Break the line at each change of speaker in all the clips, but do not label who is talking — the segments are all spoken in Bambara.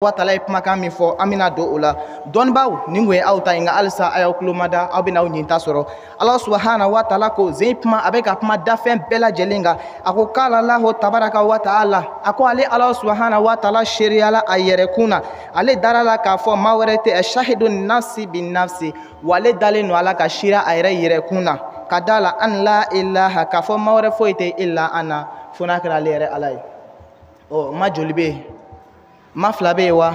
wa taala ye kumakan min fɔ an bɛna don o la dɔnnibaw nin kun ye aw ta ye nka halisa a y'aw tulomada aw bɛna aw ɲinta sɔrɔ ala subahana wa taala ko zen kuma a bɛ ka kuma dafɛn bɛɛ lajɛlen kan a ko kala lahu tabaraka wa taala a ko ale ala subahana wa taala seriyala a yɛrɛkun na ale dara la k'a fɔ maa wɛrɛ tɛ shahidu nafsi bin nafsi wa ale dalen don ala ka sira a yɛrɛ yɛrɛkun na ka da la an la ilaha k'a fɔ maa wɛrɛ foyi tɛ illa ana fo n'a kɛra ale yɛrɛ ala ye ɔ ma joli bɛ yen ma fila bɛ yen wa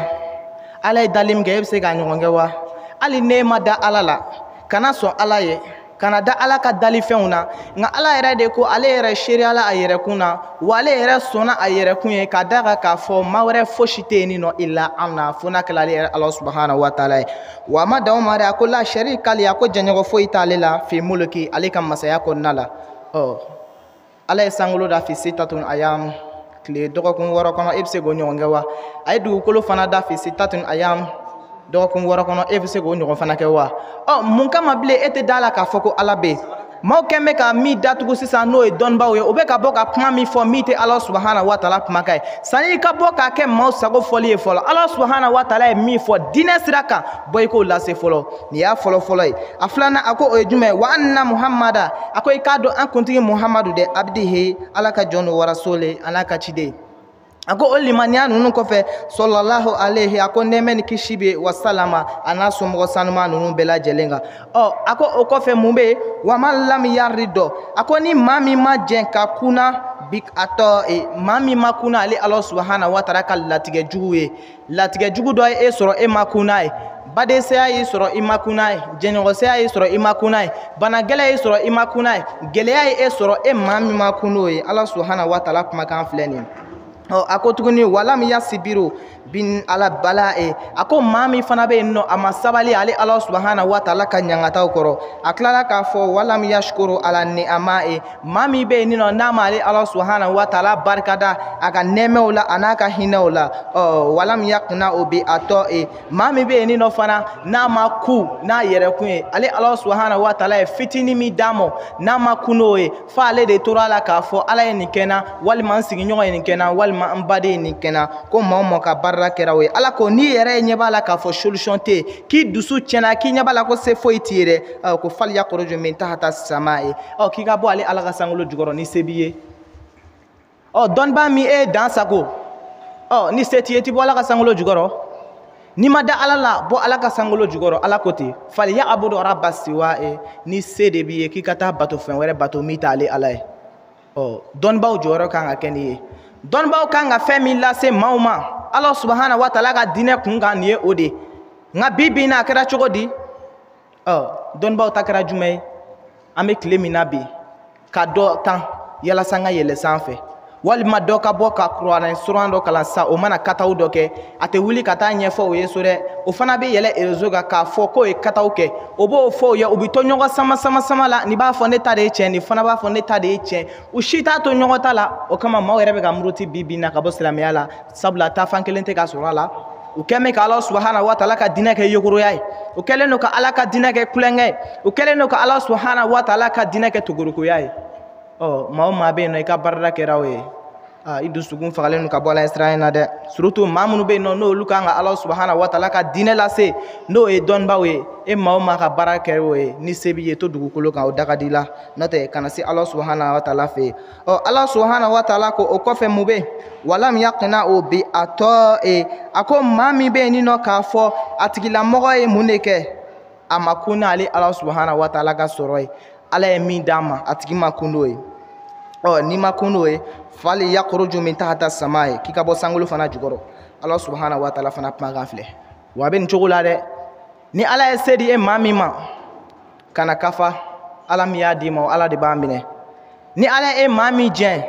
ala ye dali min kɛ e bɛ se k'a ɲɔgɔn kɛ wa hali n'e ma da ala la kana sɔn ala ye kana da ala ka dalifɛnw na nka ala yɛrɛ de ko ale yɛrɛ seriyala a yɛrɛkun na wa ale yɛrɛ sɔnna a yɛrɛkun ye ka da kan k'a fɔ maa wɛrɛ fosi tɛ yen nin nɔ illa ana fo n'a kɛra ale yɛrɛ ala subahana wa taala ye wa a ma dan o ma dɛ a ko la sharika li a ko janɲɔgɔn foyi t'ale la fi mulki ale ka masaya kɔnɔna la ɔ ala ye sankolo da fi sitatun ayam tile dɔgɔkun wɔɔrɔ kɔnɔ e bɛ se k'o ɲɔgɔn kɛ wa a ye dugukolo fana da fi sitatun ayam dɔgɔkun wɔɔrɔ kɔnɔ e bɛ se k'o ɲɔgɔn fana kɛ wa ɔ mun kama bilen e tɛ da la k'a fɔ ko ala bɛ yen maaw kɛn bɛ ka min datugu sisan n'o ye dɔnnibaw ye o bɛ ka bɔ ka kuma min fɔ min tɛ ala subahana wa taala kumakan ye sanni i ka bɔ k'a kɛ maaw sago fɔli ye fɔlɔ ala subahana wa taala ye min fɔ diinɛ sira kan bɔ i k'o lase fɔlɔ nin y'a fɔlɔ ye a filanan a ko o ye jumɛn ye wa anna muhamada a ko i k'a dɔn an kuntigi muhamadu de abdihi ala ka jɔn don warasole ala ka ciden a ko o limaniya ninnu kɔfɛ sɔlɔlahu alayhi a ko nɛɛmɛ ni kisi bɛ wasalama a n'a somɔgɔ sanuma ninnu bɛɛ lajɛlen kan ɔ a ko o kɔfɛ mun bɛ yen wa man lam yaridɔ a ko ni maa min ma jɛn ka kunna bi a tɔ maa min ma kunna ale ala subahana wa taala ka latigɛ jugu ye latigɛ jugu dɔ ye e sɔrɔ e ma kunna ye badesɛya y'i sɔrɔ i ma kunna ye jɛɲɔgɔnsɛya y'i sɔrɔ i ma kunna ye banagɛlɛ y'i sɔrɔ i ma kunna ye gɛlɛya ye e sɔrɔ e maa min ma kunn'o ye ala subahana wa taala kumakan filɛ nin ye a ko tuguni walam yasibiru bin ala bala a ko maa min fana bɛ yen nɔ a ma sabali ale ala subahana wa taala ka ɲangataw kɔrɔ a tilala k'a fɔ walam yashkuru ala ni'ama maa min bɛ yen nɔ n'a ma ale ala subahana wa taala barikada a ka nɛɛmɛw la a n'a ka hinɛw la walam yakuna o bi a tɔ maa min bɛ yen nɔ fana n'a ma ku n'a yɛrɛkun ye ale ala subahana wa taala ye fitinin min d'a ma n'a ma kun n'o ye fo ale de tora la k'a fɔ ala ye nin kɛ n na walima n sigiɲɔgɔn ye nin kɛ n na walima an baden ye nin kɛ n na ko maa o maa ka baara kɛra o ye ala ko n'i yɛrɛ ɲɛ b'a la k'a fɔ solution tɛ yen k'i dusu tiɲɛna k'i ɲɛ b'a la ko se foyi t'i ye dɛ ko fali yakhruju min tahta sama ye k'i ka bɔ ale ala ka sankolo jukɔrɔ ni se b'i ye dɔnnibaa min e ye dan sago ni se t'i ye t'i bɔ ala ka sankolo jukɔrɔ n'i ma da ala la bɔ ala ka sankolo jukɔrɔ ala ko ten fali ya'budu rabba siwa ni se de b'i ye k'i ka taa bato fɛn wɛrɛ bato min t'ale ala ye dɔnnibaw jɔyɔrɔ kan ka kɛ nin ye dɔnnibaw kan ka fɛn min lase maaw ma ala subahana wa taala ka diinɛ kun kan nin ye o de nka bi bi in na a kɛra cogo di dɔnnibaw ta kɛra jumɛn ye an bɛ tile min na bi ka dɔ tan yalasa n ka yɛlɛ sanfɛ walima dɔ ka bɔ ka kuranɛ suran dɔ kalan sisan o mana kataw dɔ kɛ a tɛ wuli ka taa ɲɛfɔ o ye so dɛ o fana bɛ yɛlɛ rezo kan k'a fɔ k'o ye kataw kɛ o b'o fɔ o ye u bɛ to ɲɔgɔn sama la nin b'a fɔ ne ta de ye tiɲɛ nin fana b'a fɔ ne ta de ye tiɲɛ u si t'a to ɲɔgɔn ta la o kama maaw yɛrɛ bɛ ka muruti bi bi in na ka bɔ silamɛya la sabula taafan kelen tɛ ka sɔrɔ a la u kɛlen bɛ ka ala subahana wa taala ka diinɛ kɛ yogoroya ye u kɛlen don ka ala ka diinɛ kɛ kulonkɛ ye u kɛlen don ka ala subahana wa taala ka diinɛ kɛ togorokoya ye maa o maa bɛ yen nɔ i ka baarada kɛra o ye i dusukun fagalen don ka bɔ ala ye sira in na dɛ surtout maa minnu bɛ yen nɔ n'olu kan ka ala subahana wa taala ka diinɛ lase n'o ye dɔnnibaw ye e maa o maa ka baara kɛ o ye ni se b'i ye to dugukolo kan o da ka di la n'o tɛ kana se ala subahana wa taala fɛ yen ala subahana wa taala ko o kɔfɛ mun bɛ yen walam yakuna o bi a tɔ a ko maa min bɛ yen nin nɔ k'a fɔ a tigilamɔgɔ ye mun de kɛ a ma kun n'ale ala subahana wa taala ka sɔrɔ ye ala ye min d'a ma a tigi ma kun n'o ye n'i ma kun n'o ye fali yakhruju min tahta sama ye k'i ka bɔ sankolo fana jukɔrɔ ala subahana wa taala fana kumakan filɛ wa a bɛ nin cogo la dɛ ni ala ye se di e maa min ma kana kafa ala min y'a d'i ma ala de b'a minɛ ni ala ye e maa min jɛn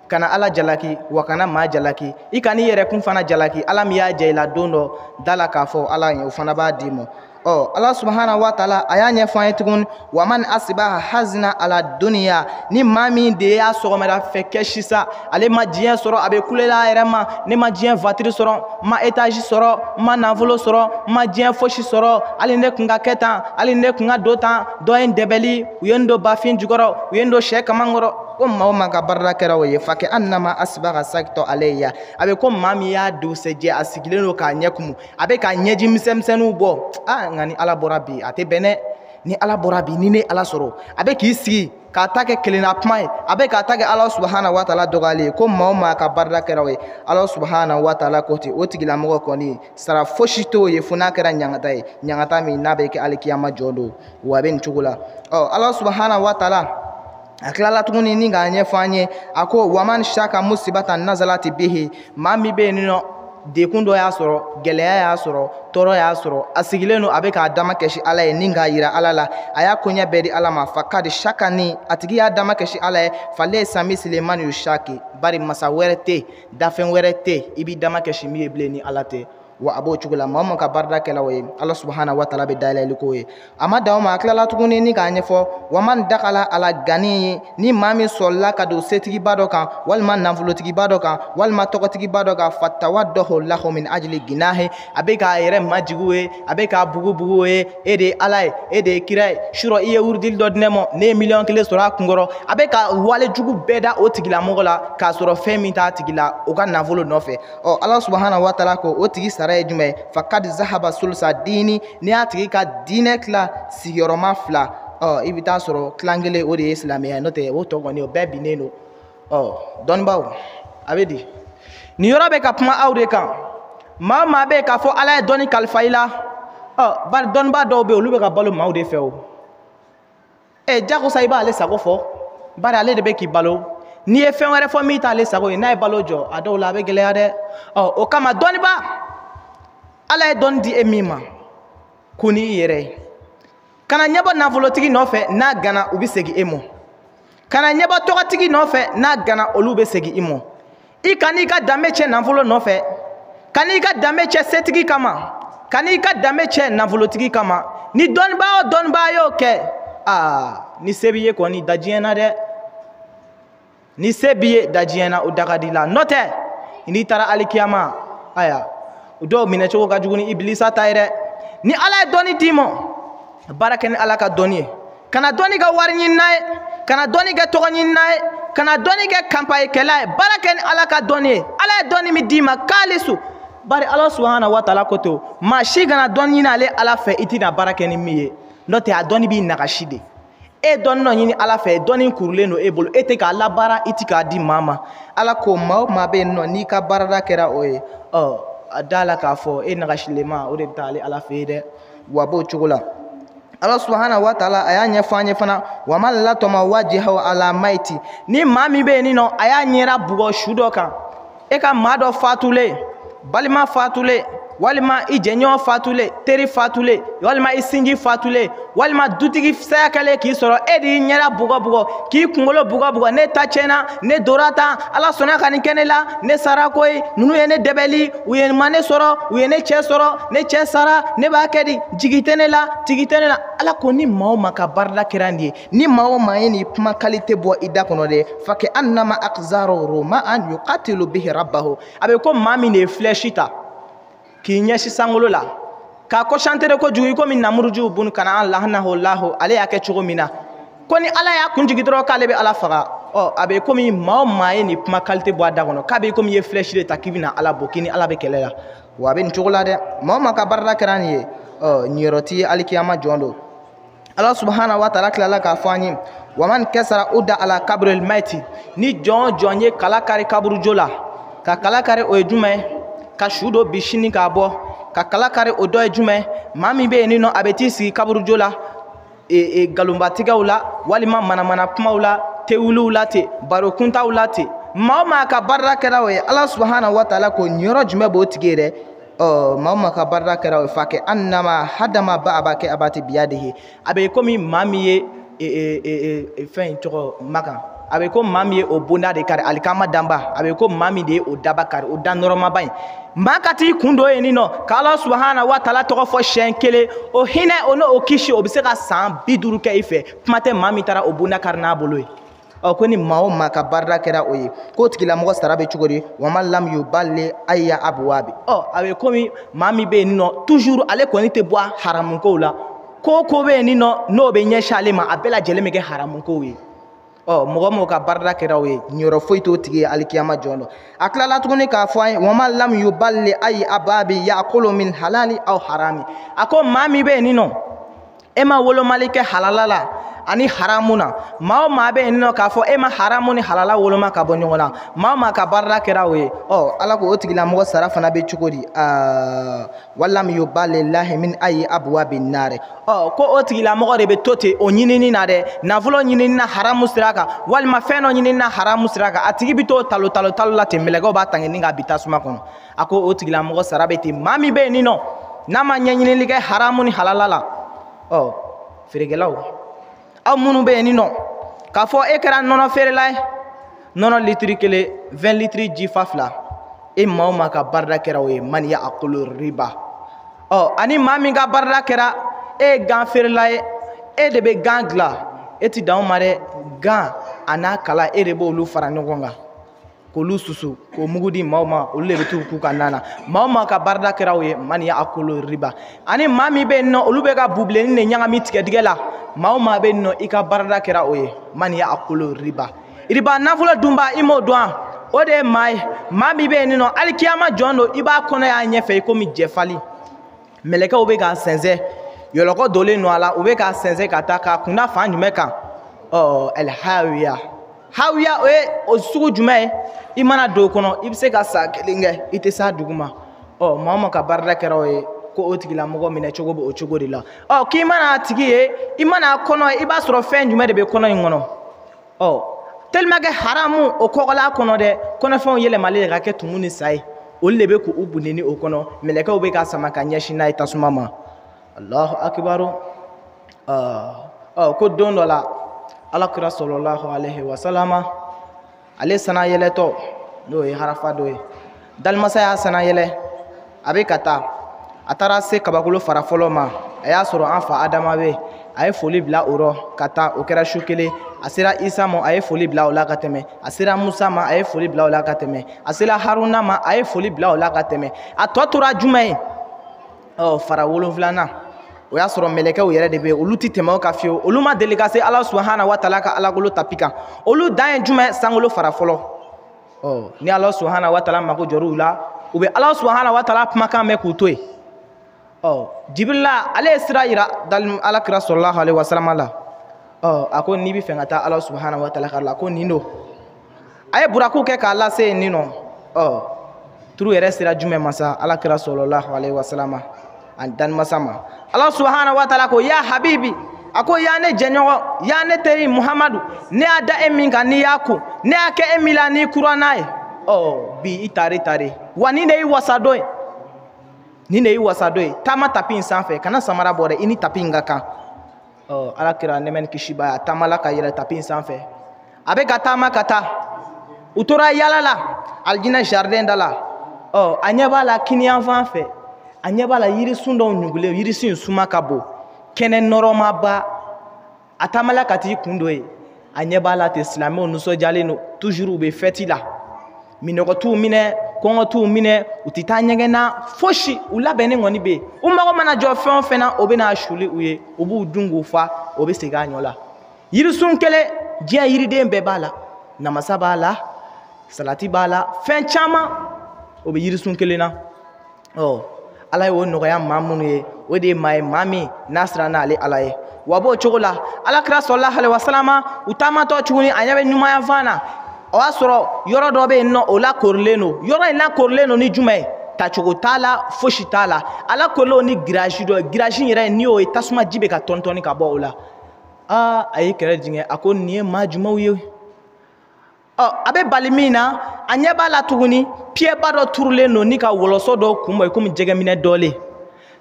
kana ala jalaki wa kana maa jalaki i kana i yɛrɛkun fana jalaki ala min y'a jɛ i la don dɔ da la k'a fɔ ala ye o fana b'a d'i ma ala subahana wa taala a y'a ɲɛfɔ an ye tuguni wa man asibaha hazina ala duniya ni maa min de y'a sɔgɔmada fɛ kɛ sisa ale ma diɲɛ sɔrɔ a bɛ kulela a yɛrɛ ma ne ma diɲɛ vatiri sɔrɔ n ma etazi sɔrɔ n ma nafolo sɔrɔ n ma diɲɛ fosi sɔrɔ hali ne kun ka kɛ tan hali ne kun ka don tan dɔ ye n dɛbɛli u ye n don bafin jukɔrɔ u ye n don sɛ kaman kɔrɔ ko maa o maa ka baarada kɛra o ye fa kɛ annama asbaga sakitɔ alayya a bɛ ko maa min y'a dugusɛjɛ a sigilen don k'a ɲɛ kumu a bɛ ka ɲɛji misɛnmisɛnninw bɔ nka ni ala bɔra bi a tɛ bɛn dɛ ni ala bɔra bi ni ne ala sɔrɔ a bɛ k'i sigi k'a ta kɛ kelenna kuma ye a bɛ k'a ta kɛ ala subahana wa taala dɔgɔyali ye ko maa o maa ka baarada kɛra o ye ala subahana wa taala ko ten o tigilamɔgɔ kɔni sara fosi t'o ye fo n'a kɛra ɲangata ye ɲangata min n'a bɛ kɛ alikiyama jɔ don wa a bɛ nin cogo la ala subahana wa taala a tilala tuguni ni k'a ɲɛfɔ an ye a ko waman shaka musibata nazalati bihi maa min bɛ yen nɔ dekun dɔ y'a sɔrɔ gɛlɛya y'a sɔrɔ tɔɔrɔ y'a sɔrɔ a sigilen don a bɛ k'a dama kɛsi ala ye ni k'a yira ala la a y'a koɲɛ bɛɛ di ala ma fa kadi shakani a tigi y'a dama kɛsi ala ye fale sami sileman yu shaki bari masa wɛrɛ tɛ dafɛn wɛrɛ tɛ i b'i dama kɛsi min ye bilen ni ala tɛ wa a b'o cogo la maa o maa ka baarada kɛla o ye ala subahana wa taala bɛ dayɛlɛli k'o ye a ma dan o ma a tilala tuguni ni k'a ɲɛfɔ wa man dakala ala gani ye ni maa min sɔrɔla ka don setigiba dɔ kan walima nafolotigiba dɔ kan walima tɔgɔtigiba dɔ kan fatawaddahu lahu min ajli ginahi a bɛ k'a yɛrɛ majigi ye a bɛ k'a bugubugu ye e de ye ala ye e de ye kira ye surɔ i ye wurudili dɔ di ne ma ne ye miliyɔn 1 sɔrɔ a kunkɔrɔ a bɛ ka wale jugu bɛɛ da o tigilamɔgɔ la k'a sɔrɔ fɛn min t'a tigi la o ka nafolo nɔfɛ ala subahana wa taala ko o tigi sara ye jumɛn fa kadi zahaba sulsa dini ni y'a tigi ka diinɛ tila sigiyɔrɔma 2 i bɛ taa sɔrɔ tilan kelen o de ye silamɛya n'o tɛ o tɔ kɔni o bɛɛ binnen don dɔnnibaw a bɛ di nin yɔrɔ bɛ ka kuma aw de kan maa o maa bɛ yen k'a fɔ ala ye dɔnni kalifa i la bari dɔnniba dɔw bɛ yen olu bɛ ka balo maaw de fɛ o jagosa i b'ale sago fɔ bari ale de bɛ k'i balo n'i ye fɛn wɛrɛ fɔ min t'ale sago ye n'a ye balo jɔ a dɔw la a bɛ gɛlɛya dɛ o kama dɔnniba ala ye dɔnni di e min ma ko n'i yɛrɛ ye kana ɲɛbɔ nafolotigi nɔfɛ n'a gana u bɛ segin e ma kana ɲɛbɔ tɔgɔtigi nɔfɛ n'a gana olu bɛ segin i ma i ka n'i ka danbe cɛ nafolo nɔfɛ ka n'i ka danbe cɛ setigi kama ka n'i ka danbe cɛ nafolotigi kama ni dɔnniba o dɔnniba y'o kɛ ni se b'i ye kɔni da diɲɛ na dɛ ni se b'i ye da diɲɛ na o da ka di la n'o tɛ n'i taara alikiyama aya dɔw minɛ cogo ka jugu ni ibilisa ta ye dɛ ni ala ye dɔnni d'i ma baara kɛ ni ala ka dɔnni ye kana dɔnni kɛ wari ɲini n'a ye kana dɔnni kɛ tɔgɔ ɲini n'a ye kana dɔnni kɛ kanpayekɛla ye baara kɛ ni ala ka dɔnni ye ala ye dɔnni min d'i ma k'ale bari ala subahana wa taala ko ten maa si kana dɔnni ɲini ale ala fɛ i tɛna baara kɛ ni min ye n'o tɛ a dɔnni b'i nagasi de e dɔnni dɔ ɲini ala fɛ dɔnni kurulen don e bolo e tɛ k'a labaara i tɛ k'a di maa ma ala ko maa o maa bɛ yen nɔ n'i ka baarada kɛra o ye a da la k'a fɔ e nagasilema o de bɛ taa ale ala fɛ yen dɛ wa b'o cogo la ala subahana wa taala a y'a ɲɛfɔ an ye fana wa ma latɔma wajihahu ala maiti ni maa min bɛ yen nɔ a y'a ɲɛda bugɔ su dɔ kan e ka maa dɔ fatulen balima fatulen walima i jɛɲɔgɔn fatulen teri fatulen walima i sinji fatulen walima dutigi saya kɛlen k'i sɔrɔ e de y'i ɲɛda bugɔ k'i kunkolo bugɔ ne ta tiɲɛna ne dora tan ala sɔnna ka nin kɛ ne la ne sara koyi ninnu ye ne dɛbɛli u ye ma ne sɔrɔ u ye ne cɛ sɔrɔ ne cɛ sara ne b'a kɛ di jigi tɛ ne la tigi tɛ ne la ala ko ni maa o maa ka baarada kɛra nin ye ni maa o maa ye nin kuma kalite bɔ i da kɔnɔ dɛ fa kɛ annama akzaru ma an yuqatilu bihi rabbahu a bɛ ko maa min de ye flèche ta k'i ɲɛsi sankolo la k'a kɔsantere kojugu i komi namuruju bun kana an lahanahu lahu ale y'a kɛ cogo min na ko ni ala y'a kun jigi dɔrɔn k'ale bɛ ala faga a bɛ komi maa o maa ye nin kuma kalite bɔ a da kɔnɔ k'a bɛ komi i ye flèche de ta k'i bɛna ala bɔ k'i ni ala bɛ kɛlɛ la wa a bɛ nin cogo la dɛ maa o maa ka baarada kɛra nin ye ɲiyɔrɔ ti ye alikiyama jɔn don ala subahana wa taala tilala k'a fɔ an ye wa man kasara uda ala kabril maiti ni jɔn o jɔn ye kala kari kaburujo la ka kala kari o ye jumɛn ye ka su dɔ bi sini k'a bɔ ka kala kari o dɔ ye jumɛn maa min bɛ yen nɔ a bɛ t'i sigi kaburujo la galonbatigɛw la walima manamana kumaw la tewuliw la ten baro kuntaw la ten maa o maa ka baarada kɛra o ye ala subahana wa taala ko nin yɔrɔ jumɛn b'o tigi ye dɛ maa o maa ka baarada kɛra o ye fa kɛ annama hadama ba a b'a kɛ a b'a ti biyadihi a bɛ komi maa min ye fɛn in tɔgɔ makan a bɛ ko maa min ye o bonda de kari alikama danba a bɛ ko maa min de ye o daba kari o da nɔrɔmaba in maa ka t'i kun don yen nɔ k'ala subahana wa taala tɔgɔ fɔ siɲɛ kelen o hinɛ o n'o kisi o bɛ se ka san 50 kɛ i fɛ kuma tɛ maa min taara o bonda kari n'a bolo ye ko ni maa o maa ka baarada kɛra o ye k'o tigilamɔgɔ sara bɛ cogo di wa ma lam yubali aya abuwabi a bɛ komi maa min bɛ yen nɔ toujours ale kɔni tɛ bɔ haramukow la ko bɛ yen nɔ n'o bɛ ɲɛsin ale ma a bɛɛ lajɛlen bɛ kɛ haramukow ye mɔgɔ mɔgɔ ka barada kɛra o ye ɲɔrɔ foyi t'o tigi ye alikiyama jɔn dɔ a tilala tuguni k'a fɔ an ye wama lam yuballi ayi ababi yakulu min halali aw harami a ko maa min bɛ yen nin nɔ e ma wolomali kɛ halala la ani haramu na maa o maa bɛ yen nin nɔ k'a fɔ e ma haramu ni halala woloma ka bɔ ɲɔgɔn na maa o maa ka barada kɛra o ye ala ko o tigilamɔgɔ sara fana bɛ cogo di walam yuballi lahi min ayi abwabi nari ko o tigilamɔgɔ de bɛ to ten o ɲinini na dɛ nafolo ɲinini na haramu sira kan walima fɛn dɔ ɲinini na haramu sira kan a tigi bɛ to talo la ten mɛlɛkɛw b'a tangeni k'a bi tasuma kɔnɔ a ko o tigilamɔgɔ sara bɛ ten maa min bɛ yen nin nɔ n'a ma ɲɛɲinili kɛ haramu ni halala la feerekɛlaw aw minnu bɛ yen nin nɔ k'a fɔ e kɛra nɔnɔ feerela ye nɔnɔ litiri 1 20 litiri jifa 2 e maa o maa ka barada kɛra o ye man ya'kulu riba ani maa min ka barada kɛra e ye gan feerela ye e de bɛ gan dilan e ti dan o ma dɛ gan a n'a kala e de b'olu fara ɲɔgɔn kan k'olu susu k'o mugu di maaw ma olu de bɛ t'u k'u ka na na maa o maa ka barada kɛra o ye man ya'kulu riba ani maa min bɛ yen nɔ olu bɛ ka bubilenni de ɲagami tigɛdigɛ la maa o maa bɛ yen nɔ i ka barada kɛra o ye man ya'kulu riba riba nafolo dunba i m'o dɔn o de ye maa ye maa min bɛ yen nin nɔ hali kiyama jɔn don i b'a kɔnɔ y'a ɲɛfɛ i komi jɛfali mɛlɛkɛw bɛ k'a sɛnsɛn yɔlɔkɔ donnen don a la u bɛ k'a sɛnsɛn ka taa k'a kunda fan jumɛn kan hawiya o ye o sugu jumɛn ye i mana don o kɔnɔ i bɛ se ka san 1 kɛ i tɛ s'a dugu ma maa o maa ka barada kɛra o ye ko o tigilamɔgɔ minɛ cogo bɛ o cogo de la k'i mana a tigi ye i mana a kɔnɔ ye i b'a sɔrɔ fɛn jumɛn de bɛ kɔnɔ in kɔnɔ tellement que haramu o kɔgɔla kɔnɔ dɛ kɔnɔfɛnw yɛlɛmalen de ka kɛ tumu ni sa ye olu de bɛ k'u buneni o kɔnɔ mɛlɛkɛw bɛ k'a sama ka ɲɛsin n'a ye tasuma ma Allahu akibaru ko don dɔ la alakira sallallahu alaihi wasallam ale sana yɛlɛtɔ n'o ye harafa dɔ ye dalimasa y'a sana yɛlɛ a bɛ ka taa a taara se kabakolo fara fɔlɔ ma a y'a sɔrɔ an fa adama bɛ a ye foli bila o rɔ ka taa o kɛra su kelen a sera isa ma a ye foli bila o la ka tɛmɛ a sera musa ma a ye foli bila o la ka tɛmɛ a sera haruna ma a ye foli bila o la ka tɛmɛ a tɔ tora jumɛn ye fara 7nan o y'a sɔrɔ mɛlɛkɛw yɛrɛ de bɛ yen olu tɛ tɛmɛ o kan fiyewu olu ma deli ka se ala subahana wa taala ka alagolo tapi kan olu dan ye jumɛn sankolo fara fɔlɔ ni ala subahana wa taala mako jɔr'u la u bɛ ala subahana wa taala kumakan mɛn k'u to yen Jibrila ale ye sira yira alakira sallallahu alaihi wasallam la a ko n'i bɛ fɛ ka taa ala subahana wa taala la ko nin don a ye buraku kɛ k'a lase nin nɔ turu yɛrɛ sera jumɛn ma sa alakira sallallahu alaihi wasallam ani danimasa ma ala subahana wa taala ko ya habibi a ko ya ne jɛɲɔgɔn ya ne teri muhamadu ne y'a da e min kan n'i y'a ko ne y'a kɛ e min la n'i kura n'a ye bi i tare wa nin de y'i wasa dɔ ye nin de y'i wasa dɔ ye taama tapi in sanfɛ kana samara bɔ dɛ i ni tapi in ka kan alakira nɛmɛ ni kisi b'a ye a taamala ka yɛlɛ tapi in sanfɛ a bɛ ka taama ka taa u tora yala la alijinɛ jardin da la a ɲɛ b'a la kiniyanfan fɛ a ɲɛ b'a la yirisun dɔw ɲugulen yirisun in suma ka bon kɛnɛ nɔrɔmaba a taamala ka t'i kun dɔ ye a ɲɛ b'a la ten silamɛw nisɔndiyalen don toujours u bɛ fɛti la minɔgɔ t'u minɛ kɔngɔ t'u minɛ u tɛ taa ɲɛgɛn na fosi u labɛnnen kɔni bɛ yen u mago mana jɔ fɛn o fɛn na o bɛ n'a suli u ye u b'u dun k'u fa o bɛ segin a ɲɔ la yirisun kelen diɲɛ yiriden bɛɛ b'a la namasa b'a la salati b'a la fɛn caman o bɛ yirisun kelen na ala ye o nɔgɔya maa minnu ye o de ye maa ye maa min n'a sera n'ale ala ye wa b'o cogo la alakira sallallahu alaihi wasallam u taamatɔ tuguni a ɲɛ bɛ ɲumanyanfan na o y'a sɔrɔ yɔrɔ dɔ bɛ yen nɔ o lakorilen don yɔrɔ in lakorilen don ni jumɛn ye tacogo t'a la fosi t'a la a lakorilen don ni girasi dɔ girasi yɛrɛ n'i y'o ye tasuma ji bɛ ka tɔntɔnni ka bɔ o la a ye kɛrɛ jigin a ko nin ye maa jumɛnw ye a bɛ bali min na a ɲɛ b'a la tuguni piyɛba dɔ turulen don ni ka wɔlɔsɔ dɔ kun bɔ komi jɛgɛminɛ dɔlen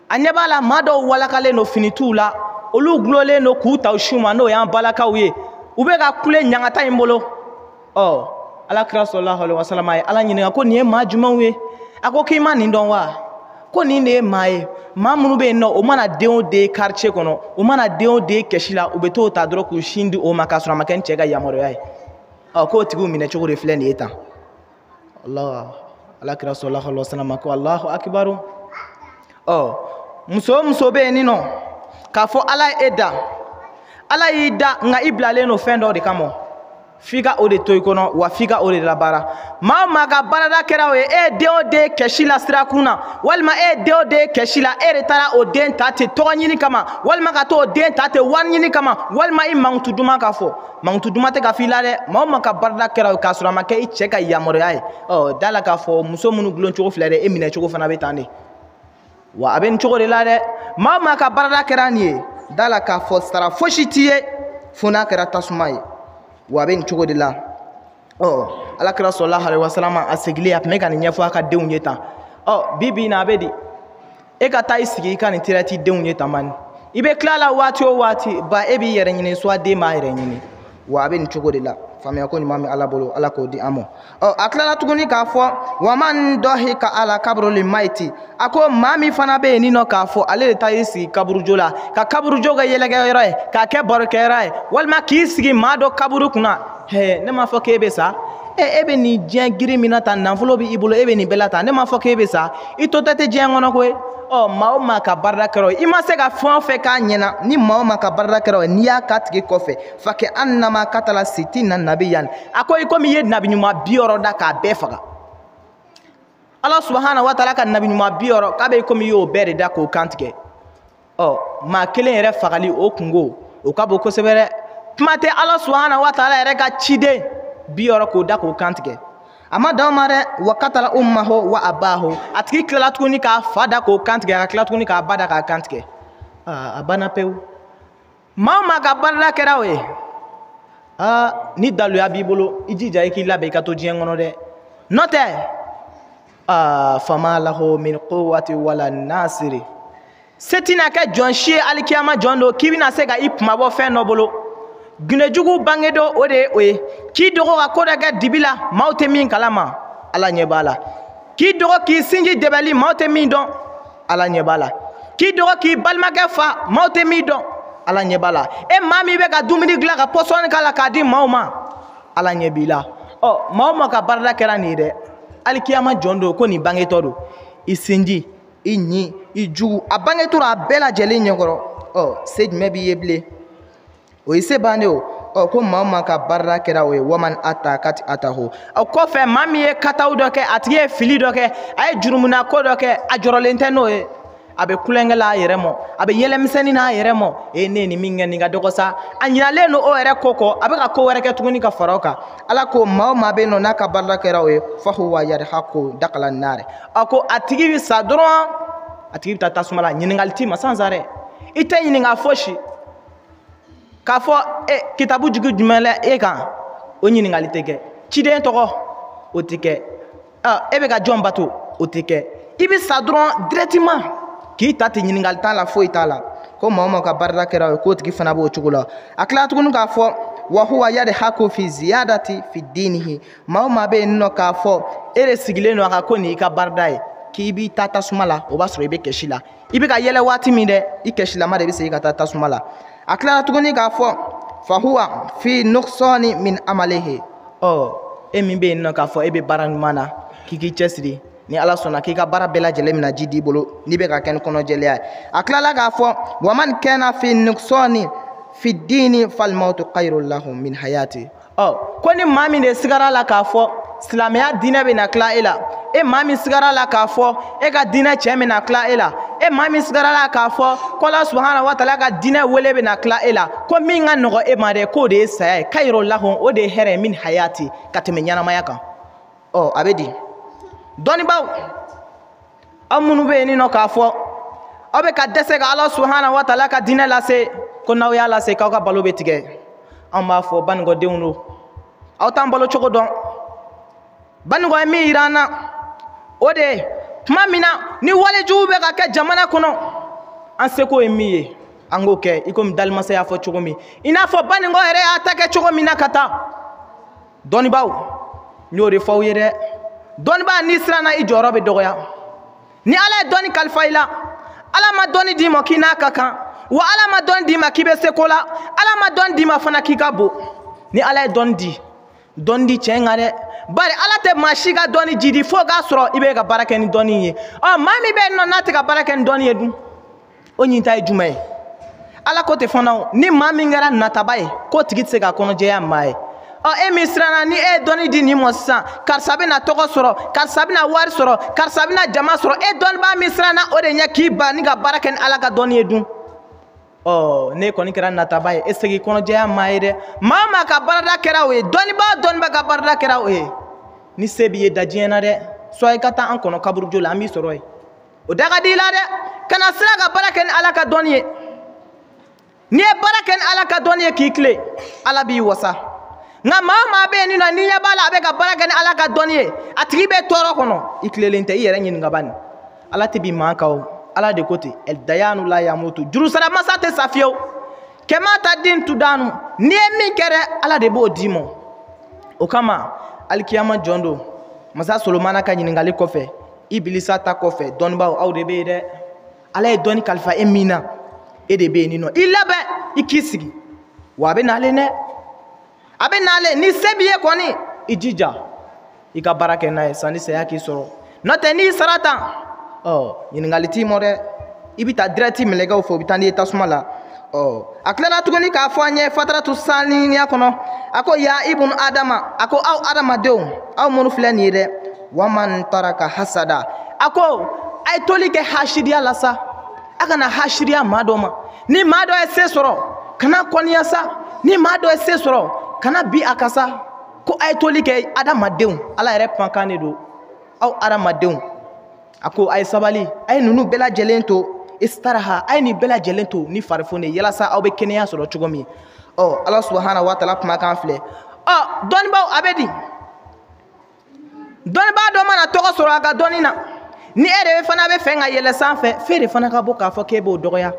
a ɲɛ b'a la maa dɔw walakalen don fini t'u la olu gulonlen don k'u ta u sin ma n'o y'an balakaw ye u bɛ ka kule ɲangata in bolo alakira sallallahu alaihi wasallam a ye ala ɲininka ko nin ye maa jumɛnw ye a ko k'i ma nin dɔn wa ko nin de ye maa ye maa minnu bɛ yen nɔ o mana den o den quartier kɔnɔ o mana den o den kɛsi la u bɛ t'o ta dɔrɔn k'u sin di o ma k'a sɔrɔ a ma kɛ ni cɛ ka yamaruya ye k'o tigiw minɛ cogo de filɛ nin ye tan alakira sallallahu alaihi wasallam ko Allahu akibaru muso o muso bɛ yen nin nɔ k'a fɔ ala ye e da ala y'i da nka i bilalen don fɛn dɔ de kama fika o de to i kɔnɔ wa fika o de labara maa o maa ka baarada kɛra o ye e den o den kɛsi la sirakun na walima e den o den kɛsi la e de taara o den ta ten tɔgɔ ɲini kama walima ka taa o den ta ten wari ɲini kama walima i mankutu duman ka fɔ mankutu duman tɛ ka fɔ i la dɛ maa o maa ka baarada kɛra o ye k'a sɔrɔ a ma kɛ i cɛ ka yamaruya ye da la k'a fɔ muso minnu dulon cogo filɛ dɛ e minɛ cogo fana bɛ tan de wa a bɛ nin cogo de la dɛ maa o maa ka baarada kɛra nin ye da la k'a fɔ sara fosi t'i ye fo n'a kɛra tasuma ye wa a bɛ nin cogo de la alakira sallallahu alaihi wasallam a segilen a tun bɛ ka nin ɲɛfɔ a ka denw ye tan bi in na a bɛ di e ka taa i sigi i ka nin traite denw ye tan mani i bɛ tila la waati o waati ba e b'i yɛrɛ ɲini soit den b'a yɛrɛ ɲini wa a bɛ nin cogo de la faamuya ko ɲuman bɛ ala bolo ala k'o di an ma a tilala tuguni k'a fɔ wa man dɔhika ala kaburuli maiti a ko maa min fana bɛ yen nin nɔ k'a fɔ ale de ta y'i sigi kaburujo la ka kaburujo kɛ yɛlɛkɛyɔrɔ ye k'a kɛ barokɛyɔrɔ ye walima k'i sigi maa dɔ kaburu kunna ne m'a fɔ k'e bɛ sa e bɛ nin diɲɛ girin min na tan nafolo bɛ i bolo e bɛ nin bɛɛ la tan ne m'a fɔ k'e bɛ sa i to tɛ diɲɛ kɔnɔ koyi maa o maa ka baarada kɛra o ye i ma se ka fɛn o fɛn k'a ɲɛna ni maa o maa ka baarada kɛra o ye n'i y'a k'a tigi kɔfɛ fakɛ an nama katala sitina nabiyan a ko i komi i ye nabi ɲuman 60 da k'a bɛɛ faga ala subahana wa taala ka nabi ɲuman 60 k'a bɛ i komi i y'o bɛɛ de da k'o kantigɛ maa kelen yɛrɛ fagali o kungo o ka bon kosɛbɛ dɛ kuma tɛ ala subahana wa taala yɛrɛ ka ciden 60 k'o da k'o kantigɛ a ma dan o ma dɛ wa katala ummahu wa abahu a tigi tilala tuguni k'a fa da k'o kantigɛ ka tila tuguni k'a ba da k'a kantigɛ a banna pewu maa o maa ka baarada kɛra o ye ni daluya b'i bolo i jija i k'i labɛn i ka to diɲɛ kɔnɔ dɛ n'o tɛ fama lahu min quwwati wala nasiri se tɛna kɛ jɔn si ye alikiyama jɔn don k'i bɛna se ka i kumabɔ fɛn dɔ bolo ginɛjugu bange dɔ o de ye o ye k'i dogo ka ko dɔ kɛ dibi la maaw tɛ min kalama ala ɲɛ b'a la k'i dogo k'i sinji dɛbɛli maaw tɛ min dɔn ala ɲɛ b'a la k'i dogo k'i balimakɛ fa maaw tɛ min dɔn ala ɲɛ b'a la e maa min bɛ ka dumuni dilan ka pɔsɔni k'a la k'a di maaw ma ala ɲɛ b'i la maa o maa ka baarada kɛra nin ye dɛ alikiyama jɔn don ko nin bangetɔ don i sinji i ɲi i jugu a bangetora a bɛɛ lajɛlen ɲɛkɔrɔ se jumɛn b'i ye bilen o ye se bannen o ko maa o maa ka baarada kɛra o ye waman ata kati atahu o kɔfɛ maa min ye kataw dɔ kɛ a tigi ye fili dɔ kɛ a ye jurumuna ko dɔ kɛ a jɔrɔlen tɛ n'o ye a bɛ kulonkɛ la a yɛrɛ mɔ a bɛ yɛlɛmisɛnnin n'a yɛrɛ mɔ ne ye nin min kɛ nin ka dɔgɔ sa a ɲinalen don o yɛrɛ ko kɔ a bɛ ka ko wɛrɛ kɛ tuguni ka fara o kan ala ko maa o maa bɛ yen nɔ n'a ka baarada kɛra o ye fahuwa yadhaku dakala nari ko a tigi bɛ sa dɔrɔn a tigi bɛ taa tasuma la ɲininkali t'i ma sansa dɛ i tɛ ɲininka fosi k'a fɔ kitabu jigi jumɛn lɛ e kan o ɲininkali tɛ kɛ ciden tɔgɔ o tɛ kɛ e bɛ ka jɔn bato o tɛ kɛ i bɛ sa dɔrɔn directement k'i ta ten ɲininkali t'a la foyi t'a la ko maa o maa ka baarada kɛra o ye k'o tigi fana b'o cogo la a tilala tuguni k'a fɔ wa huwa yadhaku fi ziyadati fi dinihi maa o maa bɛ yen nɔ k'a fɔ e de sigilen don a kan ko nin y'i ka baarada ye k'i b'i ta tasuma la o b'a sɔrɔ i bɛ kɛsi la i bɛ ka yɛlɛ waati min dɛ i kɛsilama de bɛ segin ka taa tasuma la a tilala tuguni k'a fɔ fahuwa fi nuqsani min amalihi e min bɛ yen nɔ k'a fɔ e bɛ baara ɲuman na k'i k'i cɛsiri ni ala sɔnna k'i ka baara bɛɛ lajɛlen mina ji d'i bolo n'i bɛ ka kɛ ni kɔnɔjɛlenya ye a tilala k'a fɔ waman kana fi nuqsani fi dini falmautu khayrun lahu min hayati ko ni maa min de sigara la k'a fɔ silamɛya diinɛ bɛ na tila e la e maa min sigara la k'a fɔ e ka diinɛ cɛ bɛ na tila e la e maa min sigara la k'a fɔ ko ala subahana wa taala ka diinɛ wele bɛ na tila e la ko min ka nɔgɔ e ma dɛ k'o de ye saya ye khayrun lahu o de ye hɛrɛ min hayati ka tɛmɛ ɲɛnamaya kan a bɛ di dɔnnibaw aw minnu bɛ yen nɔ k'a fɔ aw bɛ ka dɛsɛ ka ala subahana wa taala ka diinɛ lase ko n'aw y'a lase k'aw ka balo bɛ tigɛ anw b'a fɔ banikɔdenw don aw t'an balo cogo dɔn banikɔ ye min yira an na o de ye tuma min na ni walejugu bɛ ka kɛ jamana kɔnɔ an seko ye min ye an k'o kɛ i komi dalimasa y'a fɔ cogo min i n'a fɔ banikɔ yɛrɛ y'a ta kɛ cogo min na ka taa dɔnnibaw n y'o de fɔ aw ye dɛ dɔnniba n'i siranna i jɔyɔrɔ bɛ dɔgɔya ni ala ye dɔnni kalifa i la ala ma dɔnni d'i ma k'i n'a ka kan wa ala ma dɔnni d'i ma k'i bɛ se ko la ala ma dɔnni d'i ma fana k'i ka bon ni ala ye dɔnni di cɛ in kan dɛ bari ala tɛ maa si ka dɔnni jidi fo k'a sɔrɔ i bɛ ka baara kɛ ni dɔnni ye maa min bɛ yen nɔ n'a tɛ ka baara kɛ ni dɔnni ye dun o ɲinta ye jumɛn ye ala ko tɛ fana ni maa min kɛra nataba ye k'o tigi tɛ se ka kɔnɔjɛya maa ye e min siranna ni e dɔnni di nin mɔ sisan karisa bɛna tɔgɔ sɔrɔ karisa bɛna wari sɔrɔ karisa bɛna jama sɔrɔ e dɔnnibaa min siranna o de ɲɛ k'i ba ni ka baara kɛ ni ala ka dɔnni ye dun ne kɔni kɛra nataba ye e segi kɔnɔjɛya maa ye dɛ maa maa ka baarada kɛra o ye dɔnnibaa dɔnnibaa ka baarada kɛra o ye ni se b'i ye da diɲɛ na dɛ soit i ka taa an kɔnɔ kaburujo la an b'i sɔrɔ yen o da ka di i la dɛ kana sira ka baara kɛ ni ala ka dɔnni ye n'i ye baara kɛ ni ala ka dɔnni ye k'i tile ala b'i wasa nka maa maa bɛ yen nin nɔ n'i ɲɛ b'a la a bɛ ka baara kɛ ni ala ka dɔnni ye a tigi bɛ tɔɔrɔ kɔnɔ i tilelen tɛ i yɛrɛ ɲininka bani ala tɛ bi maa kan o ala de ko ten el dayanu la yamutu jurusara masa tɛ sa fiyewu kɛmɛ ta den tu danu n'i ye min kɛ dɛ ala de b'o d'i ma o kama alikiyama jɔn don masa solomana ka ɲininkali kɔfɛ ibilisa ta kɔfɛ dɔnnibaaw aw de bɛ yen dɛ ala ye dɔnni kalifa e min na e de bɛ yen nɔ i labɛn i k'i sigi wa a bɛ nalen dɛ a bɛ nalen ni se b'i ye kɔni i jija i ka baara kɛ n'a ye sanni saya k'i sɔrɔ n'o tɛ n'i sara tan ɲininkali t'i ma dɛ i bɛ taa direct mɛlɛkɛw fɛ u bɛ taa n'i ye tasuma la a tilala tuguni k'a fɔ an ye fataratu saniniya kɔnɔ a ko ya ibun adama a ko aw adamadenw aw minnu filɛ nin ye dɛ waman taraka hasada a ko a ye toli kɛ hasidiya la sa a kana hasidiya maa dɔ ma ni maa dɔ ye se sɔrɔ kana kɔniya sa ni maa dɔ ye se sɔrɔ kana bi a ka sa ko a ye toli kɛ adamadenw ala yɛrɛ pankan de don aw adamadenw a ko a ye sabali a ye ninnu bɛɛ lajɛlen to istaraha a ye nin bɛɛ lajɛlen to ni farifoni ye yalasa aw bɛ kɛnɛya sɔrɔ cogo min ala subahana wa taala kumakan filɛ dɔnnibaaw a bɛ di dɔnnibaa dɔ mana tɔgɔ sɔrɔ a ka dɔnni na ni e de fana bɛ fɛ ka yɛlɛ sanfɛ f'e de fana ka bɔ k'a fɔ k'e b'o dɔgɔya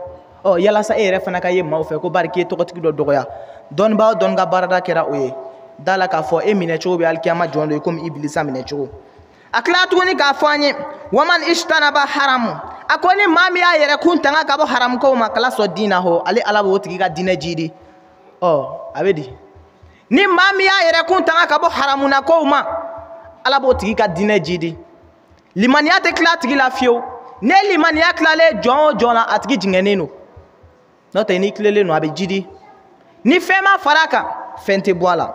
yalasa e yɛrɛ fana ka ye maaw fɛ ko bari k'e tɔgɔtigi dɔ dɔgɔya dɔnnibaa o dɔnni ka baarada kɛra o ye da la k'a fɔ e minɛ cogo bɛ alikiyama jɔn dɔ ye komi ibilisa minɛ cogo a tilala tuguni k'a fɔ an ye waman ishtanaba haramu a ko ni maa min y'a yɛrɛ kun tanga ka bɔ haramukow ma kala sɔn diina ho ale ala b'o tigi ka diinɛ jidi a bɛ di ni maa min y'a yɛrɛ kun tanga ka bɔ haramunakow ma ala b'o tigi ka diinɛ jidi limaniya tɛ tila a tigi la fiyewu ne limaniya tilalen jɔn o jɔn la a tigi jingɛnnen don n'o tɛ n'i tilelen don a bɛ jidi ni fɛn ma fara a kan fɛn tɛ bɔ a la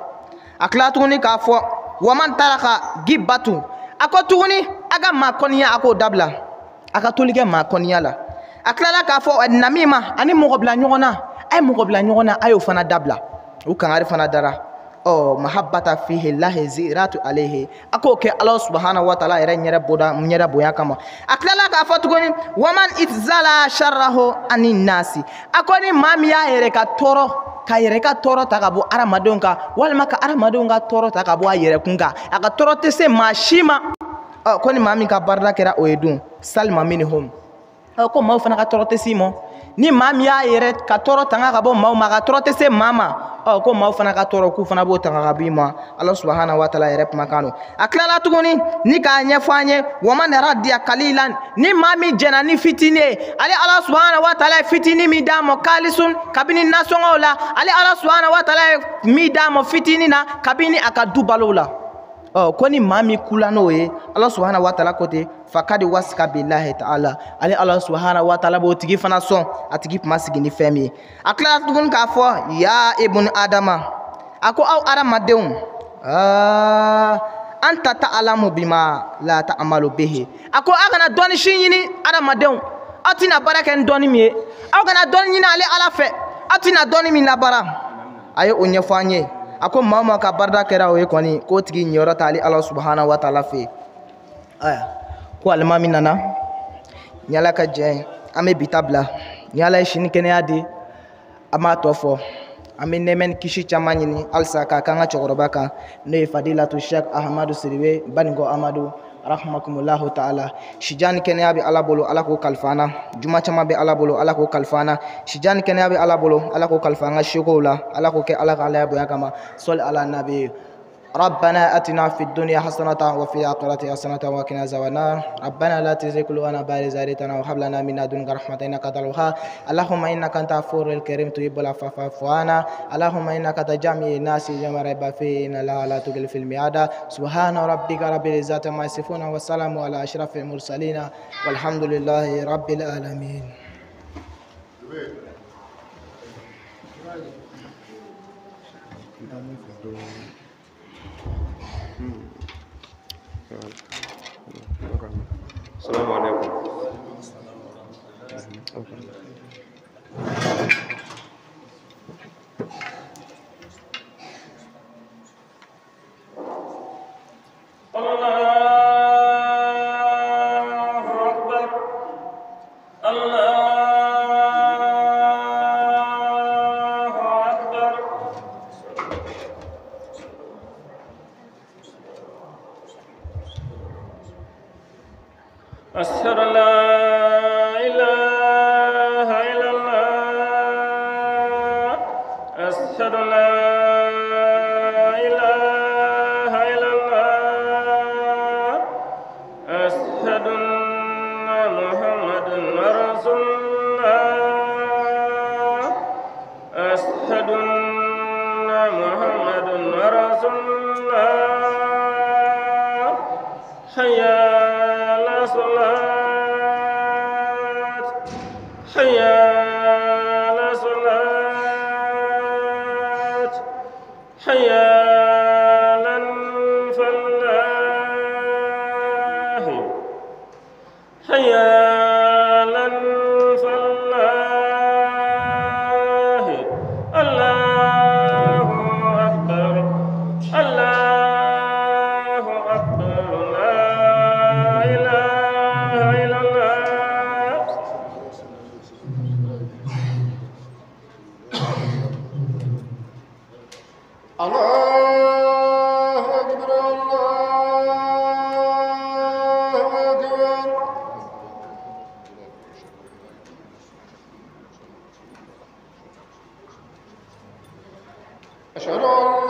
a tilala tuguni k'a fɔ waman taraka gibatu a ko tuguni a ka maakɔniya a k'o dabila a ka toli kɛ maakɔniya la a tilala k'a fɔ namima ani mɔgɔ bila ɲɔgɔn na a ye mɔgɔ bila ɲɔgɔn na a y'o fana dabila u kangari fana dara mahabbata fihi lahi ziratu alayhi a k'o kɛ ala subhanahu wa taala yɛrɛ ɲɛrɛ bonya kama a tilala k'a fɔ tuguni waman itzala sharrahu ani nasi a ko ni maa min y'a yɛrɛ ka tɔɔrɔ ka yɛrɛ ka tɔɔrɔ ta ka bɔ adamadenw kan walima ka adamadenw ka tɔɔrɔ ta ka bɔ a yɛrɛ kun kan a ka tɔɔrɔ tɛ se maa si ma ko ni maa min ka baarada kɛra o ye dun salima minhum ko maaw fana ka tɔɔrɔ tɛ s'i ma ni maa min y'a yɛrɛ ka tɔɔrɔ tanga ka bɔ maaw ma a ka tɔɔrɔ tɛ se maa ma ko maaw fana ka tɔɔrɔ k'u fana b'o tanga ka bɔ i ma ala subahana wa taala yɛrɛ kumakan don a tilala tuguni ni k'a ɲɛfɔ an ye waman radiya kalilan ni maa min jɛnna ni fitinin ye ale ala subahana wa taala ye fitinin min d'a ma kalisun kabini nasɔngɔw la ale ala subahana wa taala ye min d'a ma fitinin na kabini a ka du balow la ko ni maa min kula n'o ye ala subahana wa taala ko ten fakadi wasika billahi ta'ala ale ala subahana wa taala b'o tigi fana sɔn a tigi kuma sigi ni fɛn min ye a tilala tuguni k'a fɔ ya ibun adama a ko aw adamadenw anta ta'lamu bima la ta'malu bihi a ko aw kana dɔnni si ɲini adamadenw aw tɛna baara kɛ ni dɔnni min ye aw kana dɔnni ɲini ale ala fɛ aw tɛna dɔnni min labara a ye o ɲɛfɔ an ye a ko maa o maa ka baarada kɛra o ye kɔni k'o tigi ɲɛyɔrɔ ta ale ala subahana wa taala fɛ yen ko alimami nana ni ala ka jɛ an bɛ bi ta bila ni ala ye sini kɛnɛya di an b'a tɔ fɔ an bɛ nɛɛmɛ ni kisi caman ɲini halisa k'a k'an ka cɛkɔrɔba kan n'o ye fadilatu shek ahamadu siribe banikɔ amadu rahmakumullahu ta'ala sijani kɛnɛya bɛ ala bolo ala k'o kalifa an na juma caman bɛ ala bolo ala k'o kalifa an na sijani kɛnɛya bɛ ala bolo ala k'o kalifa an ka sekow la ala k'o kɛ ala ka alaya bonya kama sɔli ala nabi ربنا أتنا في الدنيا حسنة وفي الآخرة حسنة وقنا عذاب النار ربنا لا تزغ قلوبنا بعد إذ هديتنا وهب لنا من لدنك رحمة إنك أنت الوهاب اللهم إنك أنت الغفور الكريم تحب العفو فاعف عنا اللهم إنك تجمع الناس يوم ريب فيه إن الله لا تخلف الميعاد سبحان ربك رب العزة عما يصفون والسلام على أشرف المرسلين والحمد لله رب العالمين
السلام عليكم.
أشهد أن لا إله إلا الله أشهد أن لا إله إلا الله أشهد أن محمدا رسول الله أشهد أن محمدا رسول الله حي على الصلاة حي على الصلاة حي على الفلاح حي على الفلاح الله أكبر الله أكبر لا إله إلا الله
الله أكبر الله أكبر أشهد أن